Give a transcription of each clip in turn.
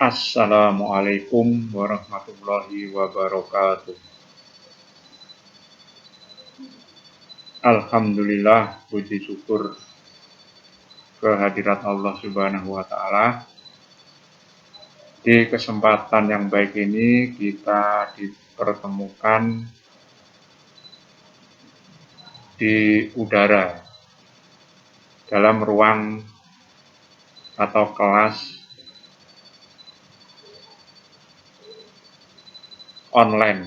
Assalamualaikum warahmatullahi wabarakatuh. Alhamdulillah, puji syukur kehadirat Allah Subhanahu wa Ta'ala. Di kesempatan yang baik ini kita dipertemukan di udara dalam ruang atau kelas online.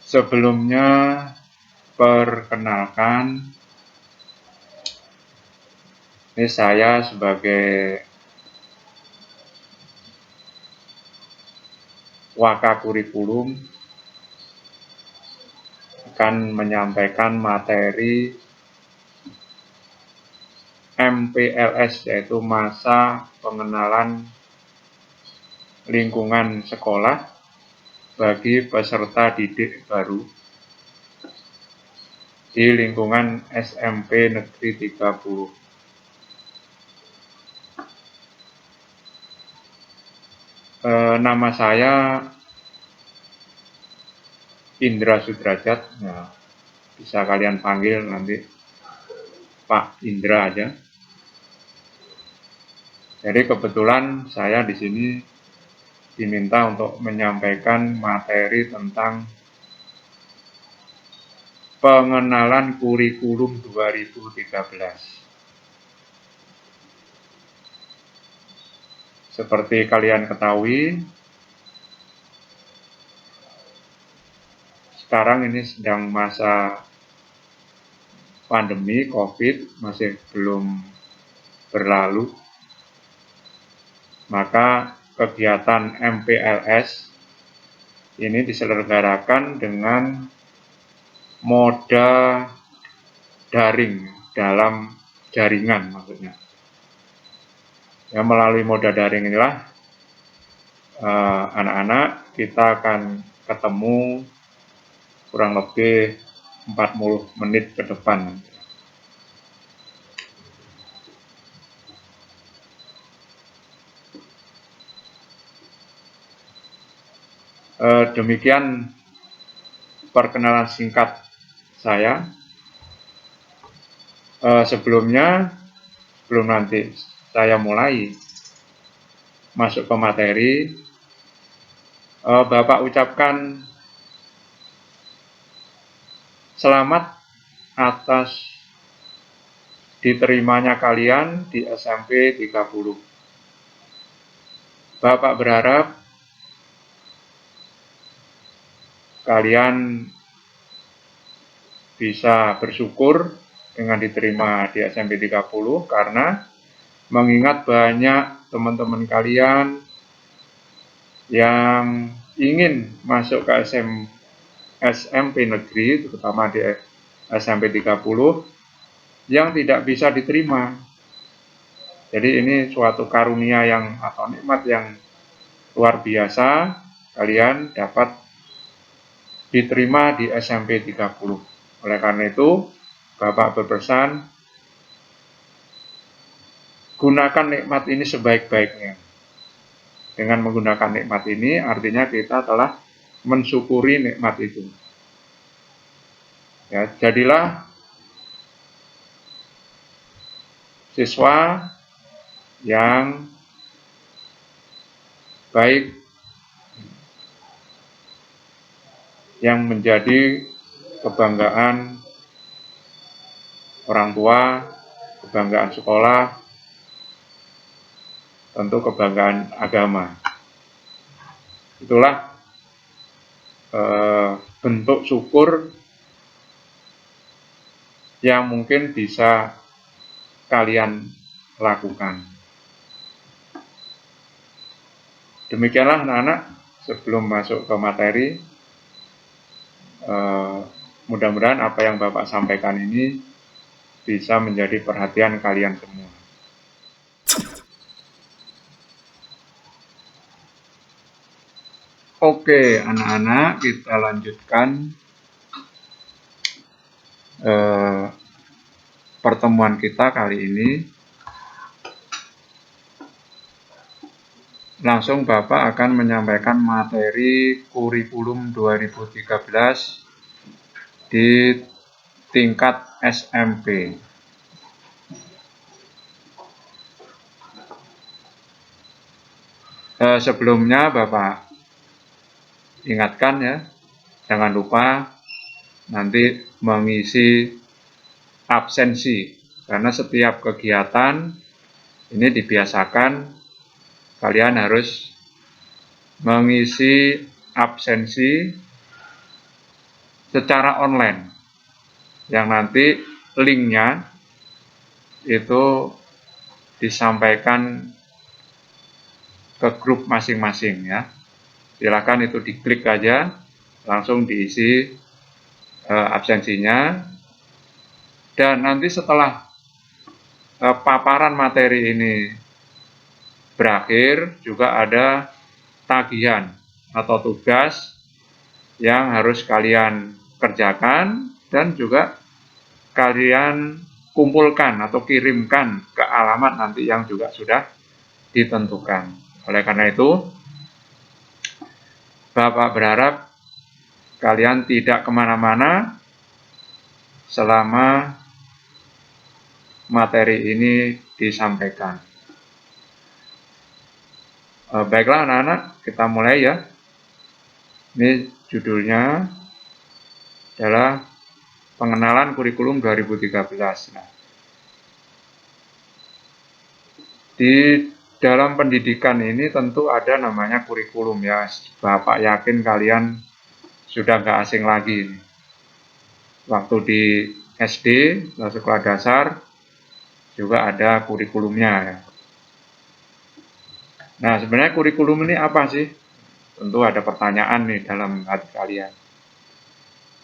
Sebelumnya, perkenalkan, ini saya sebagai Waka Kurikulum akan menyampaikan materi MPLS, yaitu masa pengenalan lingkungan sekolah bagi peserta didik baru di lingkungan SMP Negeri 30. Nama saya Indra Sudrajat, nah, bisa kalian panggil nanti Pak Indra aja. Jadi kebetulan saya di sini diminta untuk menyampaikan materi tentang pengenalan kurikulum 2013. Seperti kalian ketahui, sekarang ini sedang masa pandemi COVID, masih belum berlalu. Maka kegiatan MPLS ini diselenggarakan dengan moda daring dalam jaringan maksudnya. Ya, melalui moda daring inilah anak-anak kita akan ketemu kurang lebih 40 menit ke depan. Demikian perkenalan singkat saya. Sebelum nanti saya mulai masuk ke materi, Bapak ucapkan selamat atas diterimanya kalian di SMP 30. Bapak berharap kalian bisa bersyukur dengan diterima di SMP 30 karena mengingat banyak teman-teman kalian yang ingin masuk ke SMP negeri, terutama di SMP 30, yang tidak bisa diterima. Jadi ini suatu karunia atau nikmat yang luar biasa, kalian dapat diterima di SMP 30. Oleh karena itu, Bapak berpesan, gunakan nikmat ini sebaik-baiknya. Dengan menggunakan nikmat ini, artinya kita telah mensyukuri nikmat itu. Ya, jadilah siswa yang baik, yang menjadi kebanggaan orang tua, kebanggaan sekolah, tentu kebanggaan agama. Itulah bentuk syukur yang mungkin bisa kalian lakukan. Demikianlah anak-anak, sebelum masuk ke materi, mudah-mudahan apa yang Bapak sampaikan ini bisa menjadi perhatian kalian semua. Oke, anak-anak, kita lanjutkan pertemuan kita kali ini. Langsung Bapak akan menyampaikan materi kurikulum 2013 di tingkat SMP. Sebelumnya Bapak ingatkan ya, jangan lupa nanti mengisi absensi, karena setiap kegiatan ini dibiasakan kalian harus mengisi absensi secara online, yang nanti linknya itu disampaikan ke grup masing-masing ya. Silakan itu diklik aja, langsung diisi absensinya, dan nanti setelah paparan materi ini berakhir juga ada tagihan atau tugas yang harus kalian kerjakan dan juga kalian kumpulkan atau kirimkan ke alamat nanti yang juga sudah ditentukan. Oleh karena itu, Bapak berharap kalian tidak kemana-mana selama materi ini disampaikan. Baiklah anak-anak, kita mulai ya. Ini judulnya adalah pengenalan kurikulum 2013. Nah, di dalam pendidikan ini tentu ada namanya kurikulum ya. Bapak yakin kalian sudah nggak asing lagi ini. Waktu di SD, sekolah dasar, juga ada kurikulumnya ya. Nah, sebenarnya kurikulum ini apa sih? Tentu ada pertanyaan nih dalam hati kalian.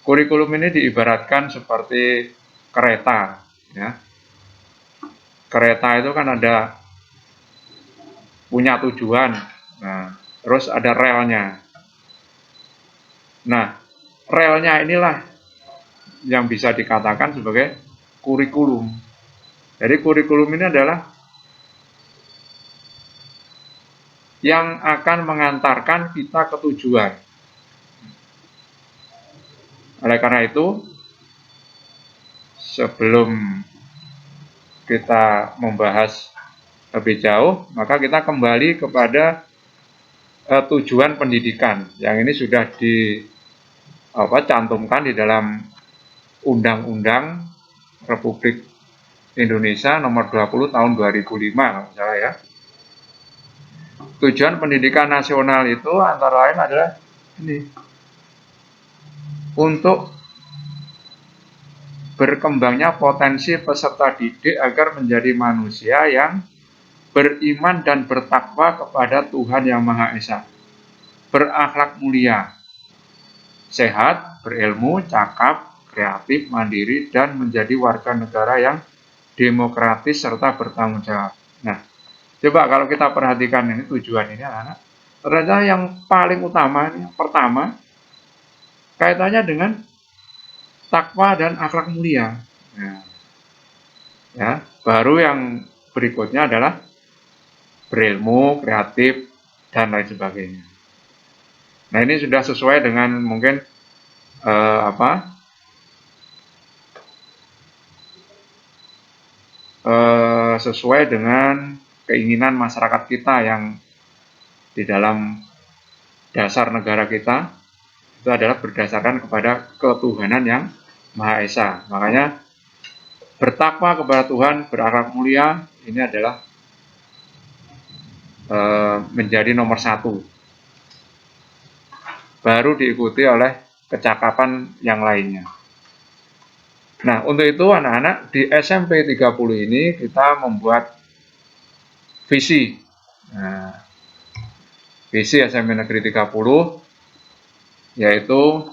Kurikulum ini diibaratkan seperti kereta ya. Kereta itu kan ada punya tujuan, nah, terus ada relnya. Nah, relnya inilah yang bisa dikatakan sebagai kurikulum. Jadi kurikulum ini adalah yang akan mengantarkan kita ke tujuan. Oleh karena itu, sebelum kita membahas lebih jauh, maka kita kembali kepada tujuan pendidikan yang ini sudah dicantumkan di dalam Undang-Undang Republik Indonesia nomor 20 tahun 2005 kalau salah ya. Tujuan pendidikan nasional itu antara lain adalah ini, untuk berkembangnya potensi peserta didik agar menjadi manusia yang beriman dan bertakwa kepada Tuhan Yang Maha Esa, berakhlak mulia, sehat, berilmu, cakap, kreatif, mandiri, dan menjadi warga negara yang demokratis serta bertanggung jawab. Nah, coba kalau kita perhatikan ini tujuan ini anak-anak, ternyata yang paling utama, yang pertama, kaitannya dengan takwa dan akhlak mulia. Nah, ya, baru yang berikutnya adalah berilmu, kreatif, dan lain sebagainya. Nah, ini sudah sesuai dengan mungkin sesuai dengan keinginan masyarakat kita yang di dalam dasar negara kita itu adalah berdasarkan kepada ketuhanan yang Maha Esa. Makanya bertakwa kepada Tuhan, berakhlak mulia, ini adalah menjadi nomor satu. Baru diikuti oleh kecakapan yang lainnya. Nah, untuk itu anak-anak di SMP 30 ini kita membuat visi. Nah, visi SMP Negeri 30 yaitu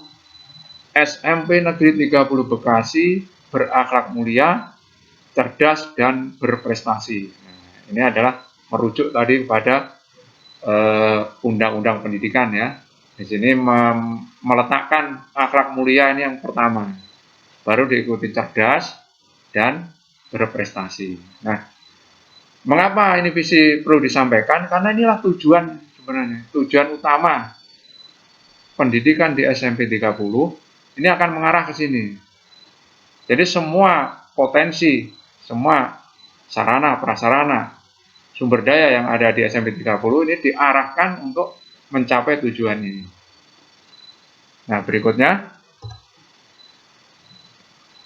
SMP Negeri 30 Bekasi berakhlak mulia, cerdas, dan berprestasi. Nah, ini adalah merujuk tadi kepada undang-undang pendidikan ya. Di sini meletakkan akhlak mulia ini yang pertama. Baru diikuti cerdas dan berprestasi. Nah, mengapa ini visi perlu disampaikan? Karena inilah tujuan sebenarnya, tujuan utama pendidikan di SMP 30 ini akan mengarah ke sini. Jadi semua potensi, semua sarana, prasarana, sumber daya yang ada di SMP 30 ini diarahkan untuk mencapai tujuan ini. Nah, berikutnya,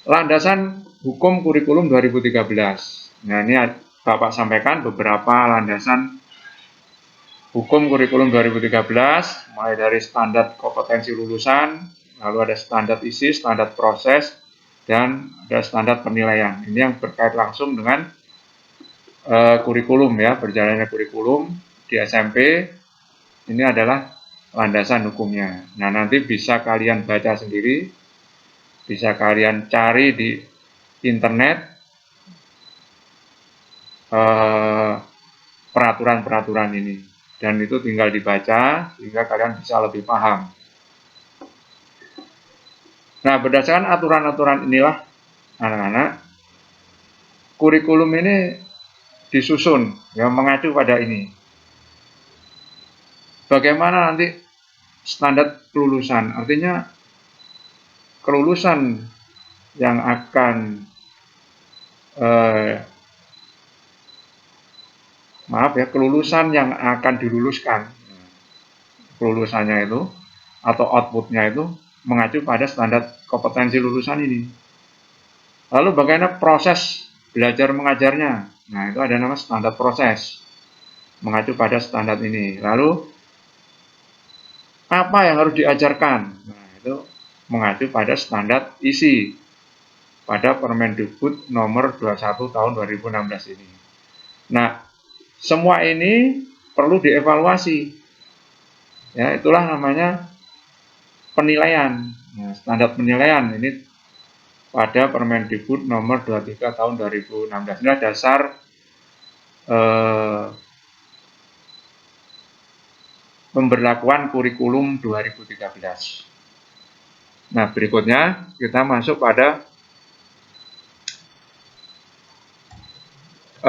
landasan hukum kurikulum 2013. Nah, ini Bapak sampaikan beberapa landasan hukum kurikulum 2013, mulai dari standar kompetensi lulusan, lalu ada standar isi, standar proses, dan ada standar penilaian. Ini yang berkait langsung dengan kurikulum ya, berjalannya kurikulum di SMP. Ini adalah landasan hukumnya. Nah, nanti bisa kalian baca sendiri, bisa kalian cari di internet peraturan-peraturan ini, dan itu tinggal dibaca sehingga kalian bisa lebih paham. Nah, berdasarkan aturan-aturan inilah anak-anak, kurikulum ini disusun yang mengacu pada ini. Bagaimana nanti standar kelulusan, artinya kelulusan yang akan kelulusan yang akan diluluskan, kelulusannya itu atau outputnya itu mengacu pada standar kompetensi lulusan ini. Lalu bagaimana proses belajar mengajarnya? Nah, itu ada nama standar proses, mengacu pada standar ini. Lalu apa yang harus diajarkan? Nah, itu mengacu pada standar isi pada Permendikbud nomor 21 tahun 2016 ini. Nah, semua ini perlu dievaluasi. Ya, itulah namanya penilaian. Nah, standar penilaian ini pada Permendikbud nomor 23 tahun 2016. Ini dasar pemberlakuan kurikulum 2013. Nah, berikutnya kita masuk pada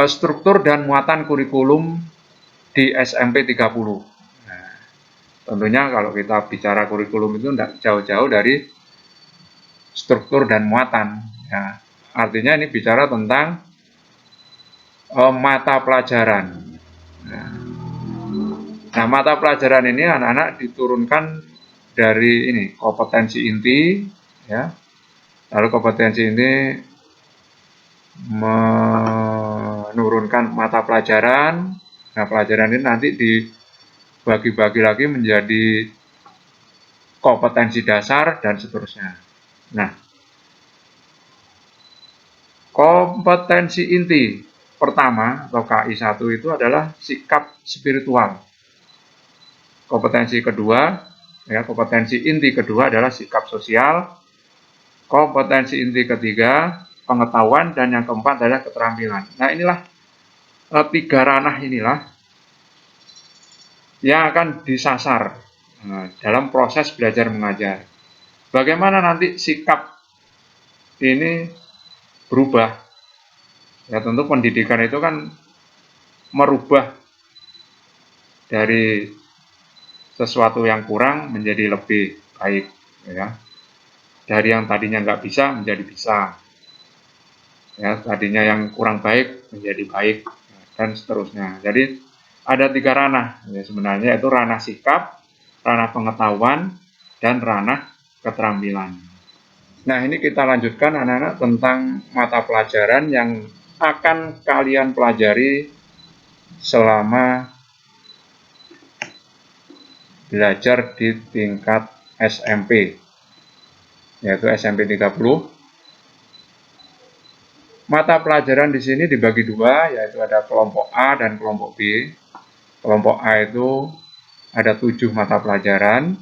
struktur dan muatan kurikulum di SMP 30. Nah, tentunya kalau kita bicara kurikulum itu tidak jauh-jauh dari struktur dan muatan. Ya, artinya ini bicara tentang mata pelajaran. Nah, mata pelajaran ini anak-anak diturunkan dari ini kompetensi inti, ya. Lalu kompetensi ini menurunkan mata pelajaran. Nah, pelajaran ini nanti dibagi-bagi lagi menjadi kompetensi dasar dan seterusnya. Nah, kompetensi inti pertama atau KI1 itu adalah sikap spiritual. Kompetensi kedua, ya, kompetensi inti kedua adalah sikap sosial. Kompetensi inti ketiga, pengetahuan, dan yang keempat adalah keterampilan. Nah, inilah tiga ranah inilah yang akan disasar dalam proses belajar mengajar. Bagaimana nanti sikap ini berubah? Ya, tentu pendidikan itu kan merubah dari sesuatu yang kurang menjadi lebih baik, ya. Dari yang tadinya nggak bisa menjadi bisa, ya, tadinya yang kurang baik menjadi baik, dan seterusnya. Jadi ada tiga ranah, ya, sebenarnya itu ranah sikap, ranah pengetahuan, dan ranah keterampilan. Nah, ini kita lanjutkan anak-anak tentang mata pelajaran yang akan kalian pelajari selama belajar di tingkat SMP, yaitu SMP 30. Mata pelajaran di sini dibagi dua, yaitu ada kelompok A dan kelompok B. Kelompok A itu ada 7 mata pelajaran.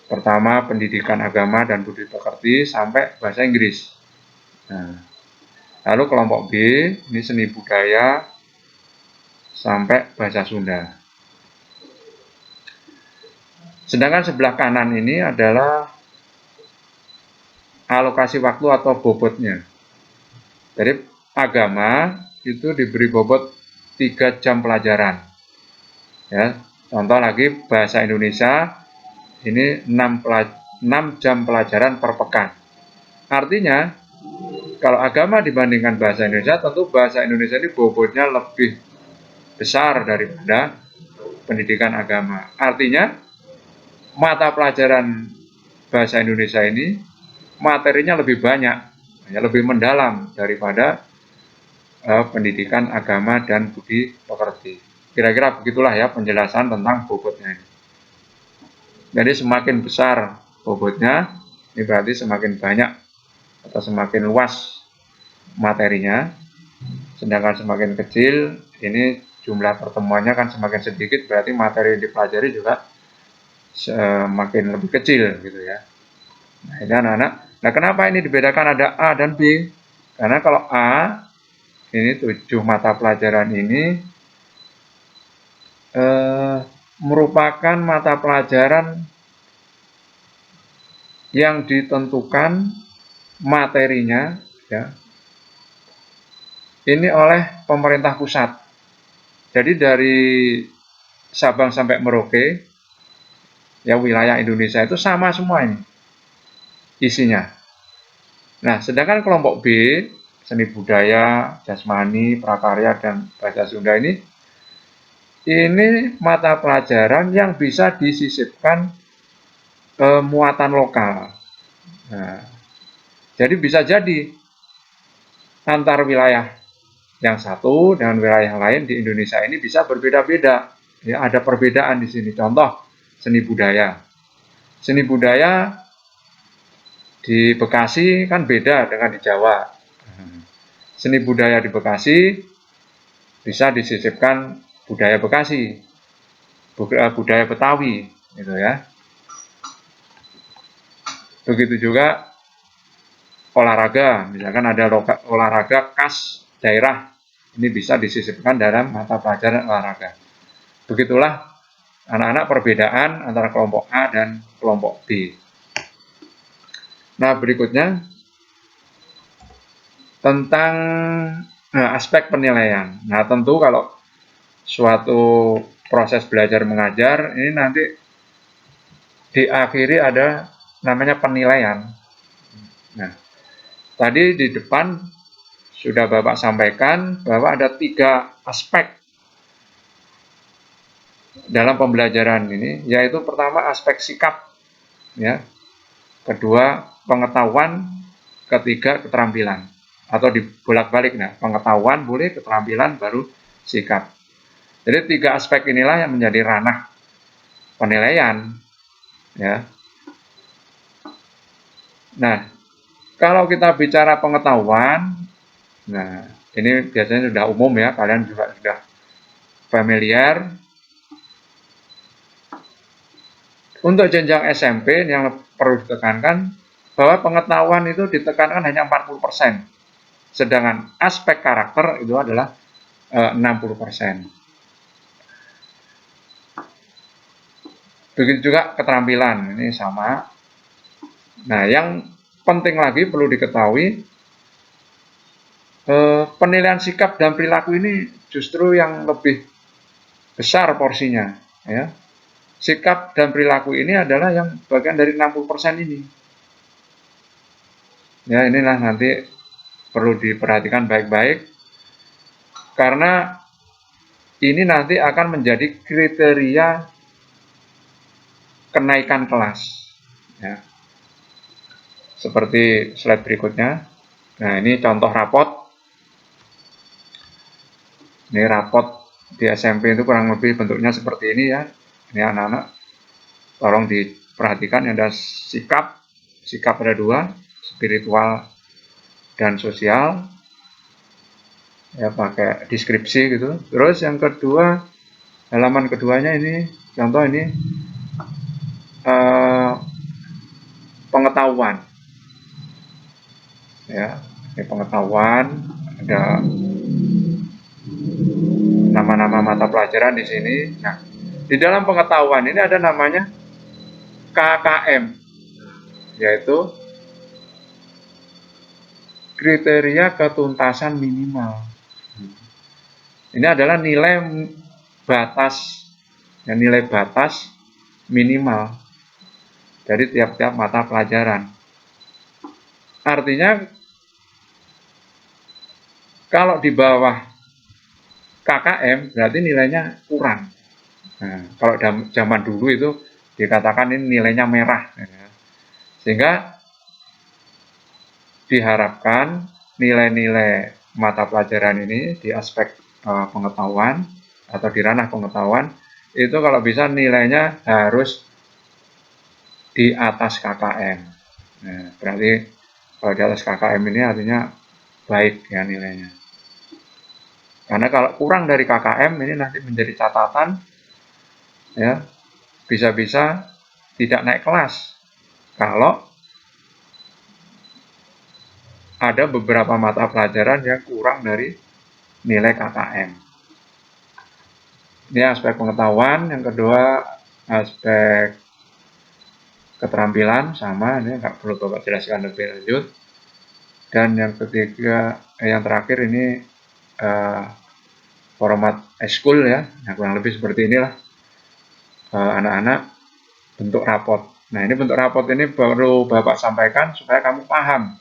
Pertama, pendidikan agama dan budi pekerti sampai bahasa Inggris. Nah, lalu kelompok B, ini seni budaya sampai bahasa Sunda. Sedangkan sebelah kanan ini adalah alokasi waktu atau bobotnya. Jadi agama itu diberi bobot 3 jam pelajaran. Ya, contoh lagi bahasa Indonesia ini 6 jam pelajaran per pekan. Artinya kalau agama dibandingkan bahasa Indonesia, tentu bahasa Indonesia ini bobotnya lebih besar daripada pendidikan agama. Artinya mata pelajaran bahasa Indonesia ini materinya lebih banyak, ya, lebih mendalam daripada pendidikan agama dan budi pekerti. Kira-kira begitulah ya penjelasan tentang bobotnya ini. Jadi semakin besar bobotnya, ini berarti semakin banyak atau semakin luas materinya. Sedangkan semakin kecil, ini jumlah pertemuannya kan semakin sedikit, berarti materi yang dipelajari juga semakin lebih kecil gitu ya. Nah ini anak-anak, nah kenapa ini dibedakan ada A dan B? Karena kalau A, ini 7 mata pelajaran ini merupakan mata pelajaran yang ditentukan materinya ya, ini oleh pemerintah pusat. Jadi dari Sabang sampai Merauke, ya wilayah Indonesia itu sama semua ini isinya. Nah, sedangkan kelompok B, seni budaya, jasmani, prakarya, dan bahasa Sunda ini mata pelajaran yang bisa disisipkan muatan lokal. Nah, jadi bisa jadi antar wilayah yang satu dengan wilayah lain di Indonesia ini bisa berbeda-beda. Ya, ada perbedaan di sini. Contoh seni budaya. Seni budaya di Bekasi kan beda dengan di Jawa. Seni budaya di Bekasi bisa disisipkan budaya Bekasi, budaya Betawi, gitu ya. Begitu juga olahraga, misalkan ada olahraga khas daerah, ini bisa disisipkan dalam mata pelajaran olahraga. Begitulah anak-anak perbedaan antara kelompok A dan kelompok B. Nah, berikutnya tentang aspek penilaian. Nah, tentu kalau suatu proses belajar mengajar ini nanti diakhiri ada namanya penilaian. Nah, tadi di depan sudah Bapak sampaikan bahwa ada 3 aspek dalam pembelajaran ini, yaitu pertama aspek sikap, ya, kedua pengetahuan, ketiga keterampilan, atau dibolak-balik. Nah, pengetahuan boleh, keterampilan baru sikap. Jadi 3 aspek inilah yang menjadi ranah penilaian, ya. Nah, kalau kita bicara pengetahuan, nah ini biasanya sudah umum ya, kalian juga sudah familiar. Untuk jenjang SMP yang perlu ditekankan bahwa pengetahuan itu ditekankan hanya 40%, sedangkan aspek karakter itu adalah 60%. Begitu juga keterampilan, ini sama. Nah, yang penting lagi perlu diketahui, penilaian sikap dan perilaku ini justru yang lebih besar porsinya, ya. Sikap dan perilaku ini adalah yang bagian dari 60% ini. Ya, inilah nanti perlu diperhatikan baik-baik, karena ini nanti akan menjadi kriteria kenaikan kelas. Ya. Seperti slide berikutnya. Nah, ini contoh rapot. Ini rapot di SMP itu kurang lebih bentuknya seperti ini ya. Ini anak-anak, tolong diperhatikan, ada sikap ada 2, spiritual dan sosial. Ya, pakai deskripsi gitu. Terus yang kedua, halaman keduanya ini, contoh ini pengetahuan. Ya, ini pengetahuan, ada nama-nama mata pelajaran di sini. Nah, di dalam pengetahuan ini ada namanya KKM, yaitu kriteria ketuntasan minimal. Ini adalah nilai batas, ya, nilai batas minimal dari tiap-tiap mata pelajaran. Artinya kalau di bawah KKM berarti nilainya kurang. Nah, kalau zaman dulu itu dikatakan ini nilainya merah, ya. Sehingga diharapkan nilai-nilai mata pelajaran ini di aspek pengetahuan atau di ranah pengetahuan itu kalau bisa nilainya harus di atas KKM. Nah, berarti kalau di atas KKM ini artinya baik ya nilainya. Karena kalau kurang dari KKM ini nanti menjadi catatan, ya, bisa-bisa tidak naik kelas kalau ada beberapa mata pelajaran yang kurang dari nilai KKM. Ini aspek pengetahuan. Yang kedua aspek keterampilan, sama, ini nggak perlu Bapak jelaskan lebih lanjut. Dan yang ketiga, yang terakhir ini format eskul ya, nah, kurang lebih seperti inilah anak-anak bentuk rapot. Nah, ini bentuk rapot ini baru Bapak sampaikan supaya kamu paham,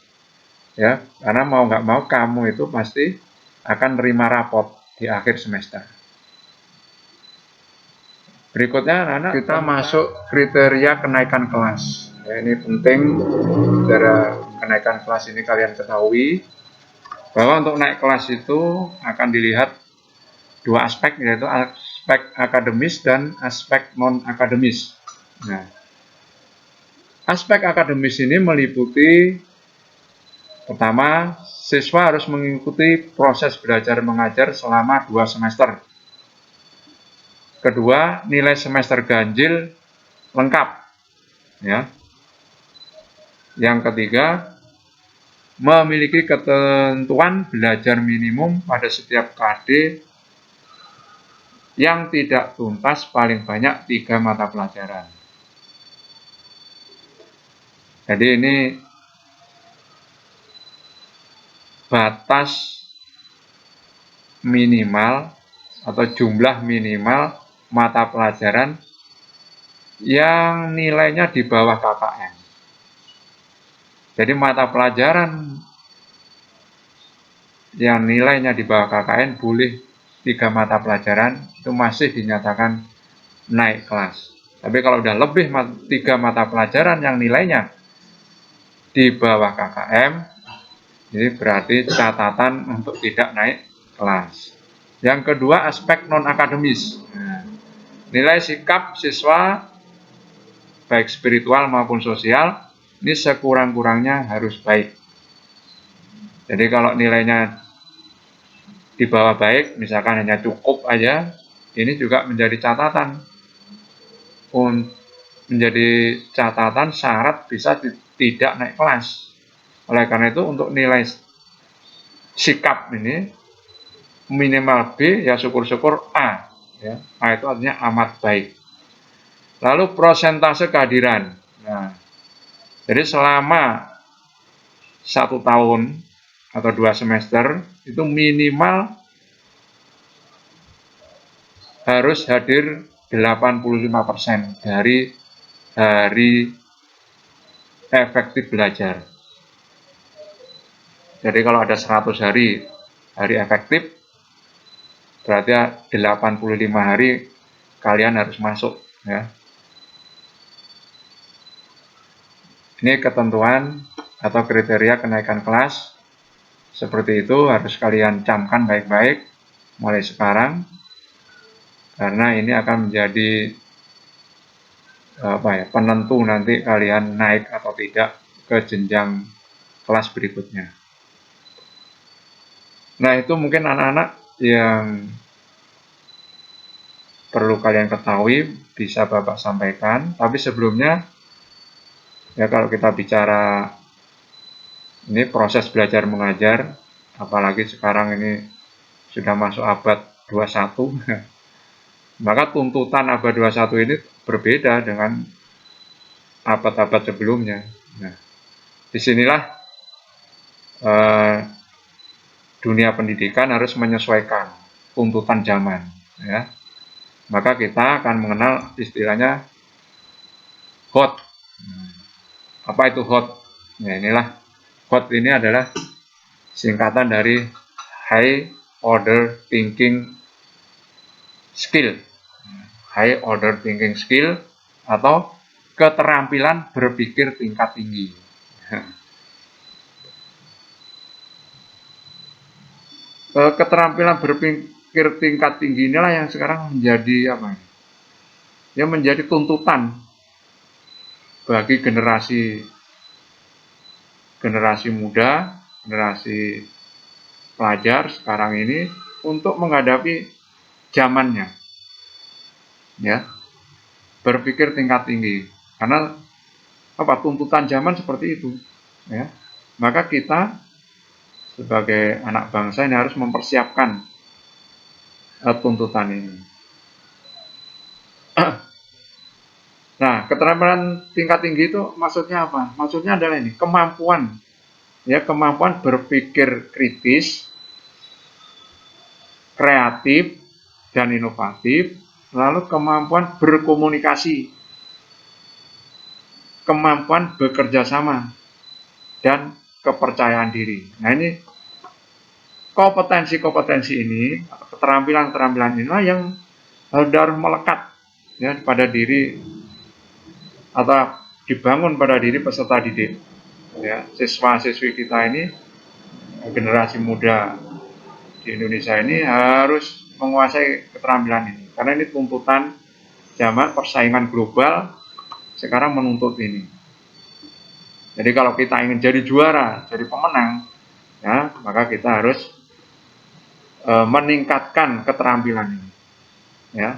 ya, karena mau nggak mau kamu itu pasti akan nerima rapot di akhir semester. Berikutnya anak-anak kita masuk kriteria kenaikan kelas. Ya, ini penting cara kenaikan kelas ini kalian ketahui bahwa untuk naik kelas itu akan dilihat dua aspek, yaitu aspek akademis dan aspek non-akademis. Nah, aspek akademis ini meliputi pertama, siswa harus mengikuti proses belajar mengajar selama 2 semester. Kedua, nilai semester ganjil lengkap. Ya. Yang ketiga, memiliki ketentuan belajar minimum pada setiap KD yang tidak tuntas paling banyak 3 mata pelajaran. Jadi ini batas minimal atau jumlah minimal mata pelajaran yang nilainya di bawah KKM. Jadi mata pelajaran yang nilainya di bawah KKM boleh 3 mata pelajaran itu masih dinyatakan naik kelas. Tapi kalau udah lebih 3 mata pelajaran yang nilainya di bawah KKM, ini berarti catatan untuk tidak naik kelas. Yang kedua, aspek non-akademis. Nilai sikap siswa, baik spiritual maupun sosial, ini sekurang-kurangnya harus baik. Jadi kalau nilainya di bawah baik, misalkan hanya cukup aja, ini juga menjadi catatan. Menjadi catatan syarat bisa tidak naik kelas. Oleh karena itu untuk nilai sikap ini minimal B, ya syukur-syukur A. Ya. A itu artinya amat baik. Lalu prosentase kehadiran. Nah, jadi selama 1 tahun atau 2 semester itu minimal harus hadir 85% dari hari efektif belajar. Jadi kalau ada 100 hari efektif, berarti 85 hari kalian harus masuk. Ya. Ini ketentuan atau kriteria kenaikan kelas. Seperti itu harus kalian camkan baik-baik mulai sekarang. Karena ini akan menjadi penentu nanti kalian naik atau tidak ke jenjang kelas berikutnya. Nah, itu mungkin anak-anak yang perlu kalian ketahui, bisa Bapak sampaikan. Tapi sebelumnya, ya kalau kita bicara ini proses belajar mengajar, apalagi sekarang ini sudah masuk abad 21, maka tuntutan abad 21 ini berbeda dengan abad-abad sebelumnya. Nah, disinilah dunia pendidikan harus menyesuaikan tuntutan zaman, ya. Maka kita akan mengenal istilahnya HOT. Apa itu HOT? Nah, inilah HOT ini adalah singkatan dari High Order Thinking Skill. High Order Thinking Skill atau keterampilan berpikir tingkat tinggi. Keterampilan berpikir tingkat tinggi inilah yang sekarang menjadi apa? Ya, menjadi tuntutan bagi generasi muda, generasi pelajar sekarang ini untuk menghadapi zamannya, ya, berpikir tingkat tinggi. Karena apa? Tuntutan zaman seperti itu, ya. Maka kita sebagai anak bangsa ini harus mempersiapkan tuntutan ini. Nah, keterampilan tingkat tinggi itu maksudnya apa? Maksudnya adalah ini, kemampuan, ya, kemampuan berpikir kritis, kreatif, dan inovatif, lalu kemampuan berkomunikasi, kemampuan bekerja sama, dan kepercayaan diri. Nah, ini kompetensi-kompetensi ini, keterampilan-keterampilan inilah yang harus melekat, ya, pada diri atau dibangun pada diri peserta didik, ya. Siswa-siswi kita ini, generasi muda di Indonesia ini harus menguasai keterampilan ini, karena ini tuntutan zaman, persaingan global sekarang menuntut ini. Jadi kalau kita ingin jadi juara, jadi pemenang, ya, maka kita harus meningkatkan keterampilan ini, ya.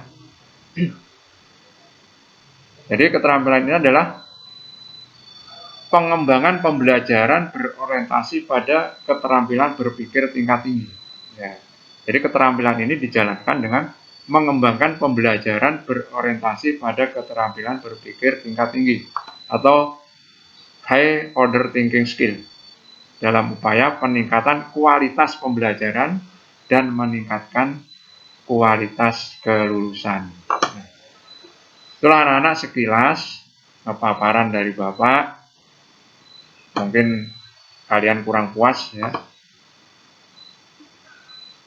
Jadi keterampilan ini adalah pengembangan pembelajaran berorientasi pada keterampilan berpikir tingkat tinggi, ya. Jadi keterampilan ini dijalankan dengan mengembangkan pembelajaran berorientasi pada keterampilan berpikir tingkat tinggi atau High Order Thinking Skill dalam upaya peningkatan kualitas pembelajaran dan meningkatkan kualitas kelulusan. Itulah anak-anak sekilas paparan dari Bapak. Mungkin kalian kurang puas, ya.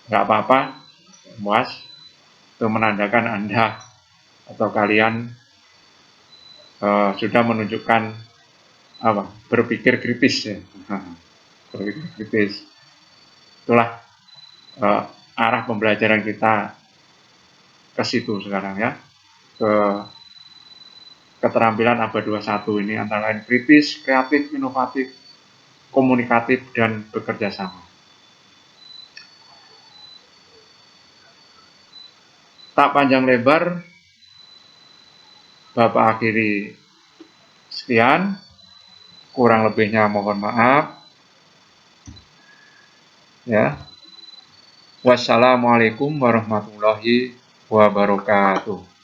Nggak apa-apa, puas. Itu menandakan Anda atau kalian sudah menunjukkan apa? Berpikir kritis, ya. Berpikir kritis. Itulah arah pembelajaran kita ke situ sekarang, ya. Ke keterampilan abad 21 ini antara lain kritis, kreatif, inovatif, komunikatif, dan bekerja sama. Tak panjang lebar, Bapak akhiri sekian, kurang lebihnya mohon maaf, ya. Wassalamualaikum warahmatullahi wabarakatuh.